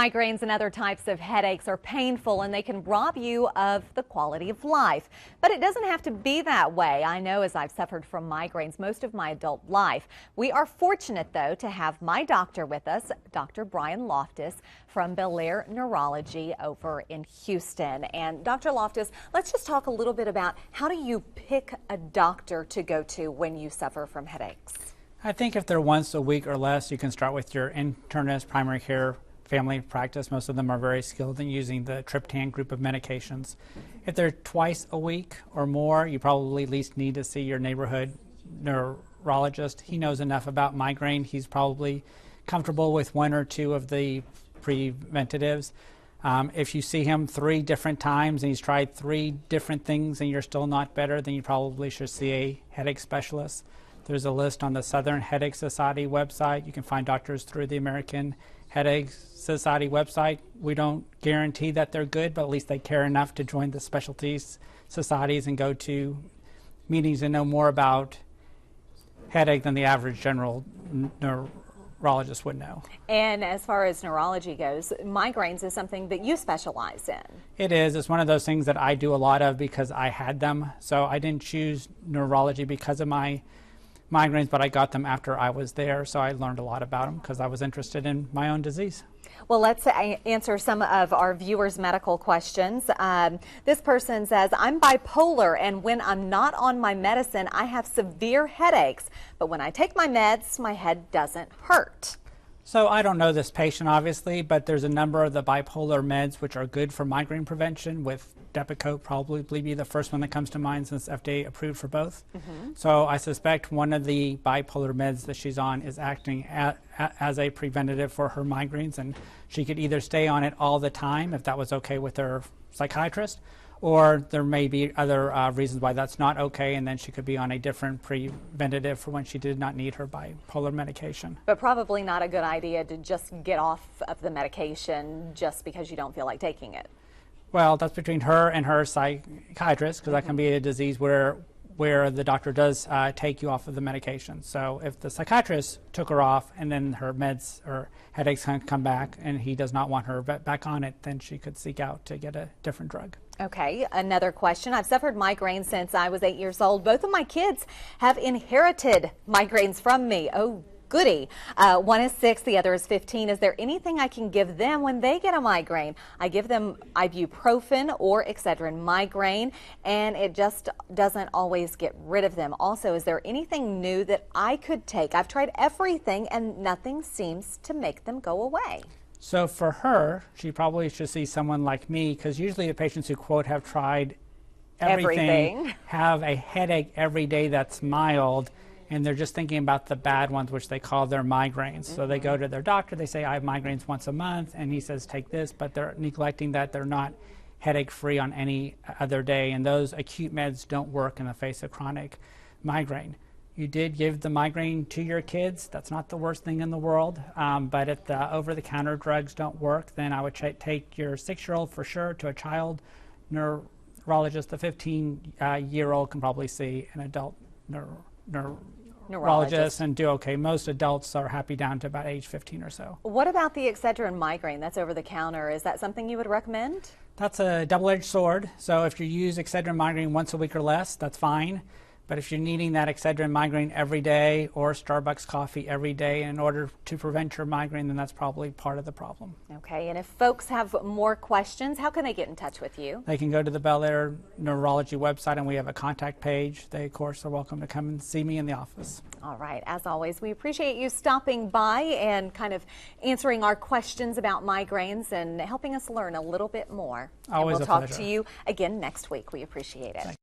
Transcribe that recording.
Migraines and other types of headaches are painful and they can rob you of the quality of life. But it doesn't have to be that way. I know, as I've suffered from migraines most of my adult life. We are fortunate, though, to have my doctor with us, Dr. Brian Loftus from Bipolar Neurology over in Houston. And Dr. Loftus, let's just talk a little bit about how do you pick a doctor to go to when you suffer from headaches? I think if they're once a week or less, you can start with your internist, primary care, family practice. Most of them are very skilled in using the triptan group of medications. If they're twice a week or more, you probably at least need to see your neighborhood neurologist. He knows enough about migraine. He's probably comfortable with one or two of the preventatives. If you see him 3 different times and he's tried 3 different things and you're still not better, then you probably should see a headache specialist. There's a list on the Southern Headache Society website. You can find doctors through the American Headache Society website. We don't guarantee that they're good, but at least they care enough to join the specialties societies and go to meetings and know more about headache than the average general neurologist would know. And as far as neurology goes, migraines is something that you specialize in. It is. It's one of those things that I do a lot of because I had them. So I didn't choose neurology because of my migraines, but I got them after I was there, so I learned a lot about them because I was interested in my own disease. Well, let's answer some of our viewers' medical questions. This person says, I'm bipolar, and when I'm not on my medicine, I have severe headaches, but when I take my meds, my head doesn't hurt. So I don't know this patient, obviously, but there's a number of the bipolar meds which are good for migraine prevention, with Depakote probably be the first one that comes to mind since FDA approved for both. So I suspect one of the bipolar meds that she's on is acting as a preventative for her migraines, and she could either stay on it all the time if that was okay with her psychiatrist, or there may be other reasons why that's not okay, and then she could be on a different preventative for when she did not need her bipolar medication. But probably not a good idea to just get off of the medication just because you don't feel like taking it. Well, that's between her and her psychiatrist, because that can be a disease where the doctor does take you off of the medication. So if the psychiatrist took her off and then her meds or headaches come back and he does not want her back on it, then she could seek out to get a different drug. Okay, another question. I've suffered migraines since I was 8 years old. Both of my kids have inherited migraines from me. Oh, goody. One is 6, the other is 15. Is there anything I can give them when they get a migraine? I give them ibuprofen or Excedrin migraine, and it just doesn't always get rid of them. Also, is there anything new that I could take? I've tried everything, and nothing seems to make them go away. So for her, she probably should see someone like me, because usually the patients who, quote, have tried everything have a headache every day that's mild, and they're just thinking about the bad ones, which they call their migraines. So they go to their doctor, they say, I have migraines once a month, and he says, take this, but they're neglecting that they're not headache-free on any other day, and those acute meds don't work in the face of chronic migraine. You did give the migraine to your kids. That's not the worst thing in the world, but if the over-the-counter drugs don't work, then I would take your 6-year-old for sure to a child neurologist. The 15-year-old can probably see an adult neurologist and do okay. Most adults are happy down to about age 15 or so. What about the Excedrin migraine? That's over the counter. Is that something you would recommend? That's a double-edged sword. So if you use Excedrin migraine once a week or less, that's fine. But if you're needing that Excedrin migraine every day or Starbucks coffee every day in order to prevent your migraine, then that's probably part of the problem. Okay, and if folks have more questions, how can they get in touch with you? They can go to the Bipolar Neurology website, and we have a contact page. They, of course, are welcome to come and see me in the office. All right, as always, we appreciate you stopping by and kind of answering our questions about migraines and helping us learn a little bit more. Always and we'll a talk pleasure. to you again next week. We appreciate it.